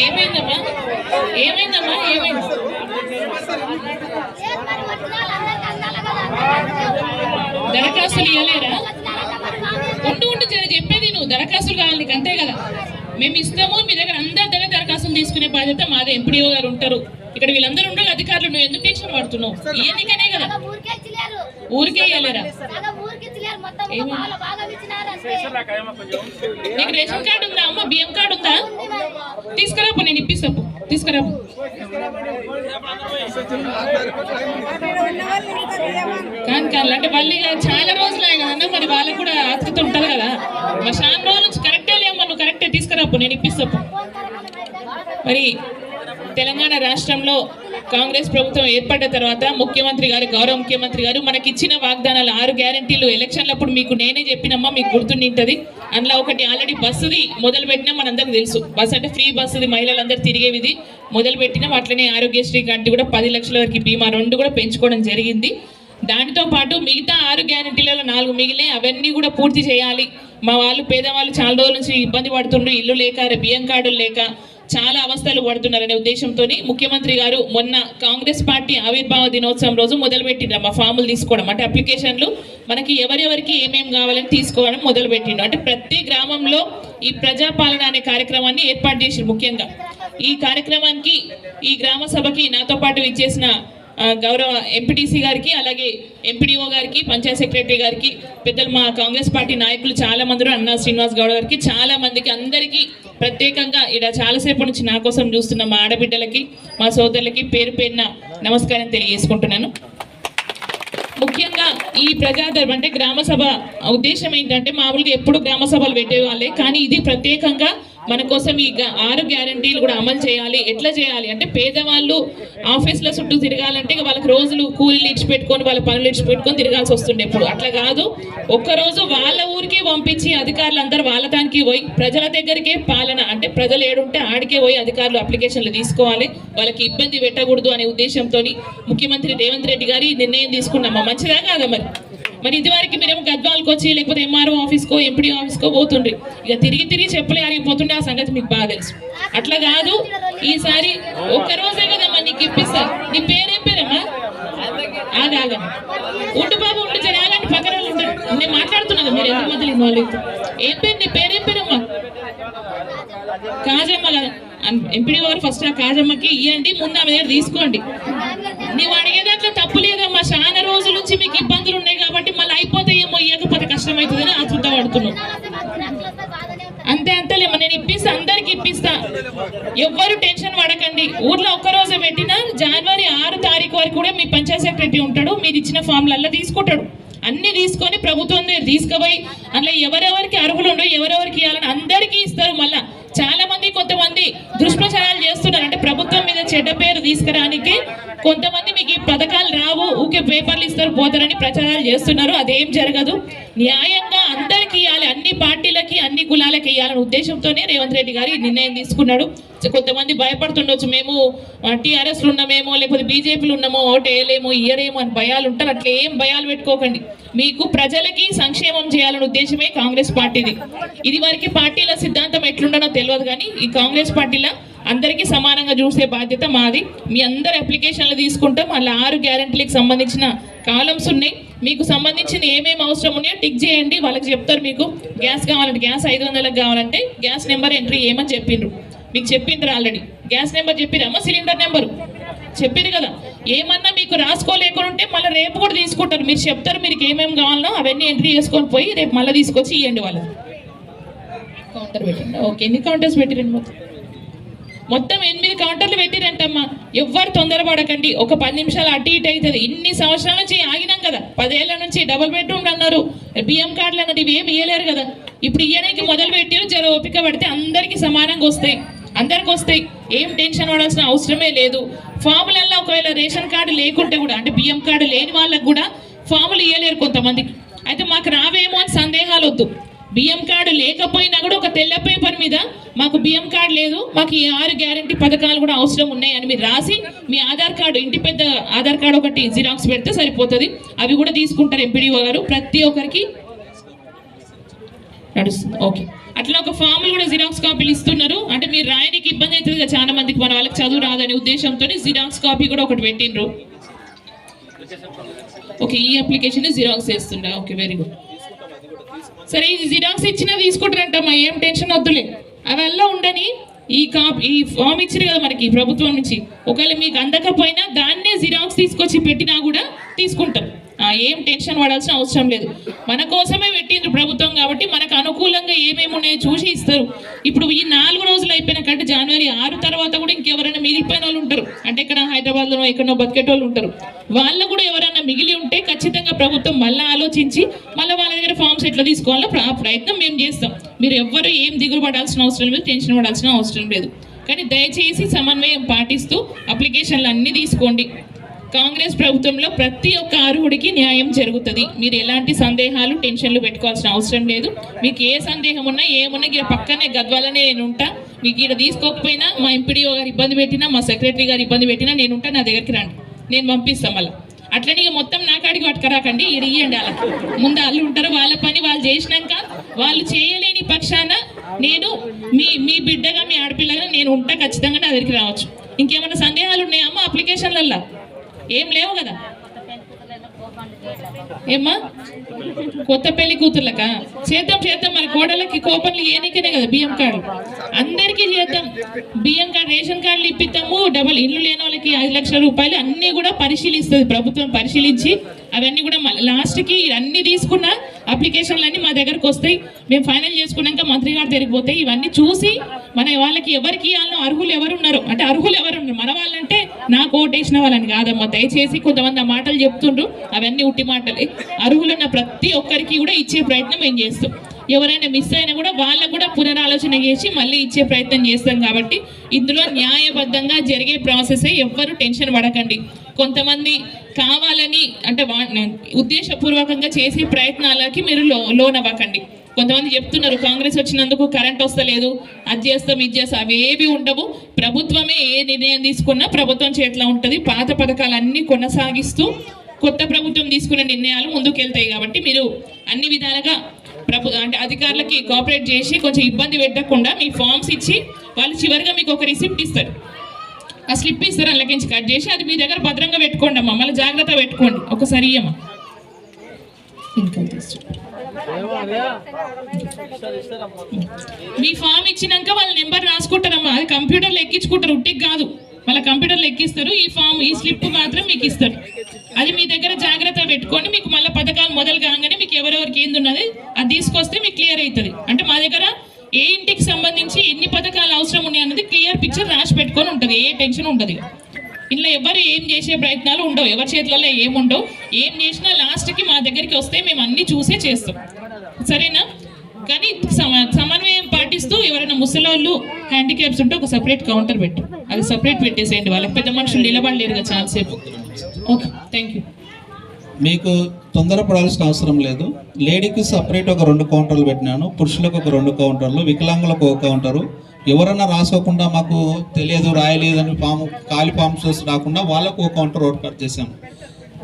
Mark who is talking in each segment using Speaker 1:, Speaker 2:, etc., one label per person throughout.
Speaker 1: ఏమైందమ్మా ఏమైందమ్మా ఏమైంది? దరఖాస్తులు ఇవ్వలేరా? ఉండు చెప్పేది నువ్వు దరఖాస్తులు కావాలి నీకు, అంతే కదా? మేము ఇస్తాము, మీ దగ్గర అందరి దగ్గర దరఖాస్తులు తీసుకునే బాధ్యత మాదే. ఎంపీడీఓ గారు ఉంటారు ఇక్కడ, వీళ్ళందరూ ఉండాలి అధికారులు. నువ్వు ఎందుకు టెన్షన్ పడుతున్నావు? ఎందుకనే కదా ఊరికే ఇవ్వలేరా? నీకు రేషన్ కార్డు ఉందా అమ్మ? బియ్యం కార్డు ఉందా? తీసుకురాపు, నేను ఇప్పిస్తాపు. తీసుకురాపు. కానీ అంటే మళ్ళీ చాలా రోజులే కదన్నా, మరి వాళ్ళకు కూడా ఆతృత ఉంటుంది కదా. మరి చాలా రోజుల నుంచి కరెక్టే లేమ్మా, నువ్వు కరెక్టే తీసుకురాపు, నేను ఇప్పిస్తాపు. మరి తెలంగాణ రాష్ట్రంలో కాంగ్రెస్ ప్రభుత్వం ఏర్పడ్డ తర్వాత ముఖ్యమంత్రి గారు, గౌరవ ముఖ్యమంత్రి గారు మనకి ఇచ్చిన వాగ్దానాలు 6 గ్యారెంటీలు ఎలక్షన్లప్పుడు మీకు నేనే చెప్పినమ్మా, మీకు గుర్తుండింటది. అందులో ఒకటి ఆల్రెడీ బస్సుది మొదలుపెట్టినా మనందరికి తెలుసు. బస్సు అంటే ఫ్రీ బస్సుది, మహిళలందరూ తిరిగేవిది మొదలుపెట్టినాం. అట్లనే ఆరోగ్యశ్రీ కంటి కూడా 10 లక్షల వరకు బీమా 2 కూడా పెంచుకోవడం జరిగింది. దానితో పాటు మిగతా 6 గ్యారెంటీలలో 4 మిగిలే, అవన్నీ కూడా పూర్తి చేయాలి. మా వాళ్ళు పేదవాళ్ళు చాలా రోజుల నుంచి ఇబ్బంది పడుతుండ్రు, ఇల్లు లేక, బియ్యం కార్డులు లేక చాలా అవస్థలు పడుతున్నారనే ఉద్దేశంతో ముఖ్యమంత్రి గారు మొన్న కాంగ్రెస్ పార్టీ ఆవిర్భావ దినోత్సవం రోజు మొదలుపెట్టిండ్రు మా ఫాములు తీసుకోవడం. అంటే అప్లికేషన్లు మనకి ఎవరెవరికి ఏమేమి కావాలని తీసుకోవడం మొదలుపెట్టిండు. అంటే ప్రతి గ్రామంలో ఈ ప్రజాపాలన అనే కార్యక్రమాన్ని ఏర్పాటు చేసి, ముఖ్యంగా ఈ కార్యక్రమానికి ఈ గ్రామ సభకి నాతో పాటు ఇచ్చేసిన గౌరవ ఎంపీటీసీ గారికి, అలాగే ఎంపీడీఓ గారికి, పంచాయత్ సెక్రటరీ గారికి, పెద్దలు మా కాంగ్రెస్ పార్టీ నాయకులు చాలా మంది, అన్నా శ్రీనివాస్ గౌడ్ గారికి, చాలా మందికి అందరికీ ప్రత్యేకంగా ఇక్కడ చాలాసేపు నుంచి నా కోసం చూస్తున్న మా ఆడబిడ్డలకి, మా సోదరులకి పేరు పేరున నమస్కారం తెలియజేసుకుంటున్నాను. ముఖ్యంగా ఈ ప్రజాదర్భ అంటే గ్రామ సభ ఉద్దేశం ఏంటంటే, మామూలుగా ఎప్పుడు గ్రామ సభలు పెట్టేవాళ్ళే, కానీ ఇది ప్రత్యేకంగా మన కోసం ఈ 6 గ్యారెంటీలు కూడా అమలు చేయాలి. ఎట్లా చేయాలి అంటే, పేదవాళ్ళు ఆఫీసుల చుట్టూ తిరగాలంటే వాళ్ళకి రోజులు కూలీలు ఇచ్చిపెట్టుకొని, వాళ్ళ పనులు ఇచ్చిపెట్టుకొని తిరగాల్సి వస్తుండే. ఇప్పుడు అట్లా కాదు, ఒక్కరోజు వాళ్ళ ఊరికే పంపించి అధికారులు అందరూ వాళ్ళ దానికి పోయి ప్రజల దగ్గరికే పాలన, అంటే ప్రజలు ఏడుంటే ఆడికే పోయి అధికారులు అప్లికేషన్లు తీసుకోవాలి, వాళ్ళకి ఇబ్బంది పెట్టకూడదు అనే ఉద్దేశంతో ముఖ్యమంత్రి రేవంత్ రెడ్డి గారి నిర్ణయం తీసుకున్నామా? మంచిదా కాదా? మరి ఇదివరకు మీరేమో గద్వాలకు వచ్చి లేకపోతే ఎంఆర్ఓ ఆఫీస్కో, ఎంపీడీ ఆఫీస్కో పోతుండ్రి, ఇక తిరిగి చెప్పలే అరిగిపోతుండే. ఆ సంగతి మీకు బాగా తెలుసు. అట్లా కాదు, ఈసారి ఒక్కరోజే కదమ్మా నీకు ఇప్పిస్తా. నీ పేరేం పేరమ్మా? ఆగా ఉండు బాబు, ఉండు జరగాలంటే పక్కన ఉంటారు. నేను మాట్లాడుతున్నాను, మీరు ఎంత మధ్యలో ఇన్వాల్వ్ అవుతారు. ఏం పేరు? నీ పేరేం పేరమ్మా? కాజమ్మ కదా. ఎంపీడీ గారు ఫస్ట్ ఆ కాజమ్మకి ఇవ్వండి, ముందు ఆమె దగ్గర తీసుకోండి. నువ్వు అడిగేదాంట్లో తప్పు లేదమ్మా. చాలా రోజుల నుంచి మీకు ఇబ్బందులు ఉన్నాయి కాబట్టి మళ్ళీ అయిపోతాయేమో, ఇవ్వకపోతే కష్టమవుతుందని ఆతృత పడుతున్నావు. అంతేలేమ్మా, నేను ఇప్పిస్తా, అందరికి ఇప్పిస్తా. ఎవ్వరు టెన్షన్ పడకండి. ఊర్లో ఒక్కరోజే పెట్టినా జనవరి 6 తారీఖు వరకు కూడా మీ పంచాయత్ సెక్రటరీ ఉంటాడు, మీరు ఇచ్చిన ఫామ్లల్లో తీసుకుంటాడు. అన్ని తీసుకొని ప్రభుత్వం దగ్గర తీసుకుపోయి అందులో ఎవరెవరికి అర్హులు ఉండో, ఎవరెవరికి ఇవ్వాలని అందరికీ ఇస్తారు. మళ్ళా చాలా మంది కొంతమంది దుష్ప్రచారాలు చేస్తున్నారు. అంటే ప్రభుత్వం మీద చెడ్డ పేరు తీసుకురానికి కొంతమంది మీకు ఈ పథకాలు రావు, ఊకే పేపర్లు ఇస్తారు పోతారని ప్రచారాలు చేస్తున్నారు. అదేం జరగదు. న్యాయంగా అందరికి ఇవ్వాలి, అన్ని పార్టీలకి, అన్ని కులాలకి ఇవ్వాలనే ఉద్దేశంతోనే రేవంత్ రెడ్డి గారు నిర్ణయం తీసుకున్నాడు. కొంతమంది భయపడుతుండొచ్చు, మేము టీఆర్ఎస్లు ఉన్నామేమో, లేకపోతే బీజేపీలు ఉన్నామో, ఓటు వేయలేమో, ఇయ్యరేమో అని భయాలు ఉంటారు. అట్లా ఏం భయాలు పెట్టుకోకండి. మీకు ప్రజలకి సంక్షేమం చేయాలనే ఉద్దేశమే కాంగ్రెస్ పార్టీది. ఇది వరకు పార్టీల సిద్ధాంతం ఎట్లుండనో తెలియదు, కానీ ఈ కాంగ్రెస్ పార్టీలో అందరికీ సమానంగా చూసే బాధ్యత మాది. మీ అందరు అప్లికేషన్లు తీసుకుంటాం. అలా 6 గ్యారెంటీలకు సంబంధించిన కాలమ్స్ ఉన్నాయి. మీకు సంబంధించిన ఏమేమి అవసరం ఉన్నాయో టిక్ చేయండి. వాళ్ళకి చెప్తారు. మీకు గ్యాస్ కావాలంటే, గ్యాస్ 500లకు కావాలంటే గ్యాస్ నెంబర్ ఎంట్రీ చేయమని చెప్పిండ్రు. మీకు చెప్పిండ్రు ఆల్రెడీ. గ్యాస్ నెంబర్ చెప్పిరమ్మా? సిలిండర్ నెంబరు చెప్పింది కదా. ఏమన్నా మీకు రాసుకోలేకుంటే మళ్ళీ రేపు కూడా తీసుకుంటారు. మీరు చెప్తారు మీకు ఏమేమి కావాలనో అవన్నీ ఎంట్రీ చేసుకొని పోయి రేపు మళ్ళీ తీసుకొచ్చి ఇవ్వండి. వాళ్ళకి కౌంటర్ పెట్టండి. ఓకే, ఎన్ని కౌంటర్స్ పెట్టిరండి? మొత్తం 8 కౌంటర్లు పెట్టిరంటమ్మా. ఎవ్వరు తొందరపడకండి. ఒక 10 నిమిషాలు అటు ఇటు అవుతుంది. ఇన్ని సంవత్సరాల నుంచి ఆగినాం కదా. 10 ఏళ్ల నుంచి డబుల్ బెడ్రూమ్లు అన్నారు, బియ్యం కార్డులు అన్నారు, ఇవి ఏమి ఇవ్వలేరు కదా. ఇప్పుడు ఇవ్వడానికి మొదలు పెట్టారు. జర ఓపిక పడితే అందరికీ సమానంగా వస్తాయి, అందరికి వస్తాయి. ఏం టెన్షన్ పడాల్సిన అవసరమే లేదు. ఫాములల్లో ఒకవేళ రేషన్ కార్డు లేకుంటే కూడా, అంటే బియ్యం కార్డు లేని వాళ్ళకు కూడా ఫాములు ఇవ్వలేరు కొంతమందికి. అయితే మాకు రావేమో అని సందేహాలు వద్దు. బియ్యం కార్డు లేకపోయినా కూడా ఒక తెల్ల పేపర్ మీద మాకు బియ్యం కార్డు లేదు, మాకు ఈ 6 గ్యారంటీ పథకాలు కూడా అవసరం ఉన్నాయి అని మీరు రాసి మీ ఆధార్ కార్డు, ఇంటి పెద్ద ఆధార్ కార్డు ఒకటి జిరాక్స్ పెడితే సరిపోతుంది. అవి కూడా తీసుకుంటారు ఎంపీడీఓ గారు. ప్రతి ఒక్కరికి నడుస్తుంది. ఓకే, అట్లా ఒక ఫామ్లు కూడా జిరాక్స్ కాపీలు ఇస్తున్నారు. అంటే మీరు రాయడానికి ఇబ్బంది అవుతుంది కదా చాలా మందికి, మన వాళ్ళకి చదువు రాదనే ఉద్దేశంతో జిరాక్స్ కాపీ కూడా ఒకటి పెట్టిండ్రు. ఓకే, ఈ అప్లికేషన్ జిరాక్స్ చేస్తుండ. Okay, very good. సరే, ఇది జిరాక్స్ ఇచ్చినా తీసుకుంటారంటమ్మా, ఏం టెన్షన్ వద్దులే. అవెల్లా ఉండని ఈ ఫామ్ ఇచ్చారు కదా మనకి ప్రభుత్వం నుంచి, ఒకవేళ మీకు అందకపోయినా దాన్నే జిరాక్స్ తీసుకొచ్చి పెట్టినా కూడా తీసుకుంటాం. ఏం టెన్షన్ పడాల్సిన అవసరం లేదు. మన కోసమే పెట్టిండ్రు ప్రభుత్వం కాబట్టి మనకు అనుకూలంగా ఏమేమి ఉన్నాయో చూసి ఇస్తారు. ఇప్పుడు ఈ 4 రోజులు అయిపోయిన కంటే జనవరి 6 తర్వాత కూడా ఇంకెవరైనా మిగిలిపోయిన వాళ్ళు ఉంటారు. అంటే ఇక్కడ హైదరాబాద్లో ఎక్కడో బతికేటోళ్ళు ఉంటారు. వాళ్ళు కూడా ఎవరైనా మిగిలి ఉంటే ఖచ్చితంగా ప్రభుత్వం మళ్ళీ ఆలోచించి మళ్ళీ వాళ్ళ దగ్గర ఫామ్స్ ఎట్లా తీసుకోవాలో ఆ ప్రయత్నం మేము చేస్తాం. మీరు ఎవ్వరు ఏం దిగులు పడాల్సిన అవసరం లేదు, టెన్షన్ పడాల్సిన అవసరం లేదు. కానీ దయచేసి సమన్వయం పాటిస్తూ అప్లికేషన్లు అన్నీ తీసుకోండి. కాంగ్రెస్ ప్రభుత్వంలో ప్రతి ఒక్క అర్హుడికి న్యాయం జరుగుతుంది. మీరు ఎలాంటి సందేహాలు, టెన్షన్లు పెట్టుకోవాల్సిన అవసరం లేదు. మీకు ఏ సందేహం ఉన్నా ఏమున్నా ఇక్కడ పక్కనే గద్వాలనే నేను ఉంటా. మీకు ఇక్కడ తీసుకోకపోయినా మా ఎంపీడీఓ గారు ఇబ్బంది పెట్టినా, మా సెక్రటరీ గారు ఇబ్బంది పెట్టినా నేను ఉంటా. నా దగ్గరికి రండి, నేను పంపిస్తాను. మళ్ళీ అట్లనే మొత్తం నా కాడికి పట్టుకరాకండి, ఇక్కడ ఇవ్వండి. వాళ్ళకి ముందు వాళ్ళు ఉంటారు, వాళ్ళ పని వాళ్ళు చేసినాక వాళ్ళు చేయలేని పక్షాన నేను మీ బిడ్డగా, మీ ఆడపిల్లగా నేను ఉంటా. ఖచ్చితంగా నా దగ్గరికి రావచ్చు. ఇంకేమైనా సందేహాలు ఉన్నాయమ్మా అప్లికేషన్లల్లో? ఏం లేవు కదా ఏమ్మా? కొత్త పెళ్లి కూతుర్లక చేద్దాం మరి కోడలకి కోపన్లు ఏనికనే కదా బియ్యం కార్డు అందరికీ చేద్దాం. బియ్యం కార్డు, రేషన్ కార్డులు ఇప్పిస్తాము. డబల్ ఇల్లు లేని వాళ్ళకి 5 లక్షల రూపాయలు అన్నీ కూడా పరిశీలిస్తుంది ప్రభుత్వం. పరిశీలించి అవన్నీ కూడా లాస్ట్కి అన్నీ తీసుకున్న అప్లికేషన్లు అన్నీ మా దగ్గరకు వస్తాయి. మేము ఫైనల్ చేసుకున్నాక మంత్రి గారు తిరిగిపోతాయి. ఇవన్నీ చూసి మన వాళ్ళకి ఎవరికి ఇవ్వాలో, అర్హులు ఎవరున్నారు అంటే అర్హులు ఎవరున్నారు మన వాళ్ళంటే నాకు ఓటేసిన వాళ్ళని కాదమ్మా. దయచేసి కొంతమంది ఆ మాటలు చెప్తుండ్రు, అవన్నీ ఉట్టి మాటలే. అర్హులున్న ప్రతి ఒక్కరికి కూడా ఇచ్చే ప్రయత్నం మేము చేస్తాం. ఎవరైనా మిస్ అయినా కూడా వాళ్ళకు కూడా పునరాలోచన చేసి మళ్ళీ ఇచ్చే ప్రయత్నం చేస్తాం. కాబట్టి ఇందులో న్యాయబద్ధంగా జరిగే ప్రాసెసే, ఎవ్వరు టెన్షన్ పడకండి. కొంతమంది కావాలని అంటే ఉద్దేశపూర్వకంగా చేసే ప్రయత్నాలకి మీరు లోన్ అవ్వకండి. కొంతమంది చెప్తున్నారు కాంగ్రెస్ వచ్చినందుకు కరెంట్ వస్తలేదు, అది చేస్తాం ఇది చేస్తాం. అవేవి ఉండవు. ప్రభుత్వమే ఏ నిర్ణయం తీసుకున్నా ప్రభుత్వం చేతిలో ఉంటుంది. పాత పథకాలన్నీ కొనసాగిస్తూ కొత్త ప్రభుత్వం తీసుకున్న నిర్ణయాలు ముందుకు వెళ్తాయి. కాబట్టి మీరు అన్ని విధాలుగా అంటే అధికారులకి కోఆపరేట్ చేసి కొంచెం ఇబ్బంది పెట్టకుండా మీ ఫామ్స్ ఇచ్చి వాళ్ళు చివరిగా మీకు ఒక రిసిప్ట్ ఇస్తారు. ఆ స్లిప్ ఇస్తారు, అందులోకించి కట్ చేసి అది మీ దగ్గర భద్రంగా పెట్టుకోండి అమ్మా. మళ్ళీ జాగ్రత్త పెట్టుకోండి. ఒకసారి ఇయ్యమ్మా. మీ ఫామ్ ఇచ్చినాక వాళ్ళ నెంబర్ రాసుకుంటారమ్మా. అది కంప్యూటర్లో ఎక్కించుకుంటారు, ఉట్టికి కాదు. మళ్ళీ కంప్యూటర్లో ఎక్కిస్తారు. ఈ ఫామ్, ఈ స్లిప్ మాత్రం మీకు ఇస్తారు. అది మీ దగ్గర జాగ్రత్త పెట్టుకొని మీకు మళ్ళీ పథకాలు మొదలు కాగానే మీకు ఎవరెవరికి ఏంది ఉన్నది అది తీసుకొస్తే మీకు క్లియర్ అవుతుంది. అంటే మా దగ్గర ఏ ఇంటికి సంబంధించి ఎన్ని పథకాలు అవసరం ఉన్నాయి అన్నది క్లియర్ పిక్చర్ రాసి పెట్టుకొని ఉంటుంది. ఏ టెన్షన్ ఉంటుంది. ఇంట్లో ఎవరు ఏం చేసే ప్రయత్నాలు ఉండవు, ఎవరి చేతులలో ఏముండవు. ఏం చేసినా లాస్ట్కి మా దగ్గరికి వస్తే మేము అన్ని చూసే చేస్తాం. సరేనా? కానీ సమన్వయం పాటిస్తూ ఎవరైనా ముసలోళ్ళు, హ్యాండిక్యాప్స్ ఉంటే ఒక సపరేట్ కౌంటర్ పెట్టు, అది సపరేట్ పెట్టేసేయండి. వాళ్ళకి పెద్ద మనుషులు నిలబడలేరు కదా చాలాసేపు. Okay, thank you.
Speaker 2: మీకు తొందరపడాల్సిన అవసరం లేదు. లేడీకి సపరేట్ ఒక 2 కౌంటర్లు పెట్టినాను, పురుషులకు ఒక 2 కౌంటర్లు, వికలాంగులకు ఒక కౌంటరు. ఎవరన్నా రాసుకోకుండా మాకు తెలియదు రాయలేదని ఖాళీ ఫామ్స్ రాకుండా వాళ్ళకు ఒక కౌంటర్ ఏర్పాటు చేశాము.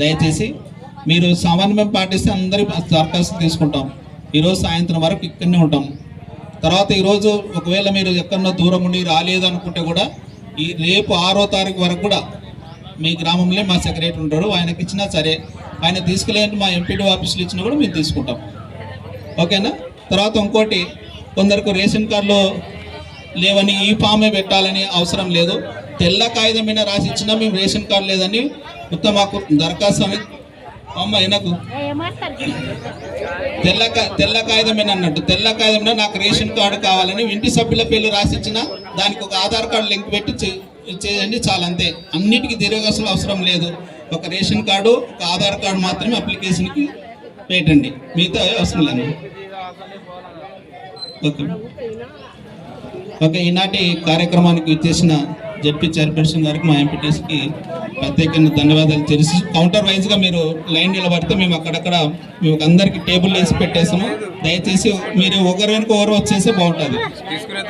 Speaker 2: దయచేసి మీరు సమన్వయం పాటిస్తే అందరి దరఖాస్తు తీసుకుంటాం. ఈరోజు సాయంత్రం వరకు ఇక్కడనే ఉంటాం. తర్వాత ఈరోజు ఒకవేళ మీరు ఎక్కడన్నా దూరం ఉండి రాలేదు అనుకుంటే కూడా ఈ రేపు 6వ తారీఖు వరకు కూడా మీ గ్రామంలో మా సెక్రటరీ ఉంటారు, ఆయనకి ఇచ్చినా సరే, ఆయన తీసుకెళ్ళి మా ఎంపీడీ ఆఫీసులు ఇచ్చినా కూడా మేము తీసుకుంటాం. ఓకేనా? తర్వాత ఇంకోటి, కొందరికి రేషన్ కార్డులో లేవని ఈ ఫామే పెట్టాలని అవసరం లేదు. తెల్ల కాగితం మీద రాసి ఇచ్చినా మేము రేషన్ కార్డు లేదని మొత్తం మాకు దరఖాస్తు అనేది అమ్మ ఎనకు తెల్ల కాగితం మీద అన్నట్టు, తెల్ల కాగితం మీద నాకు రేషన్ కార్డు కావాలని ఇంటి సభ్యుల పేర్లు రాసి ఇచ్చిన దానికి ఒక ఆధార్ కార్డు లింక్ పెట్టి చేయండి చాలా, అంతే. అన్నిటికీ తిరగసలు అవసరం లేదు. ఒక రేషన్ కార్డు, ఒక ఆధార్ కార్డు మాత్రమే అప్లికేషన్కి పెట్టండి, మిగతా అవసరం లేదు. ఓకే ఓకే ఈనాటి కార్యక్రమానికి ఇచ్చేసిన జెడ్పీ చైర్పర్సన్ గారికి మా ఎంపీటీస్కి ప్రత్యేకంగా ధన్యవాదాలు తెలిసి కౌంటర్ వైజ్గా మీరు లైన్ నిలబడితే మేము అక్కడక్కడ మేము అందరికి టేబుల్ వేసి పెట్టేసాము. దయచేసి మీరు ఒకరు వెనుక ఒకరు వచ్చేస్తే బాగుంటుంది.
Speaker 3: తీసుకునే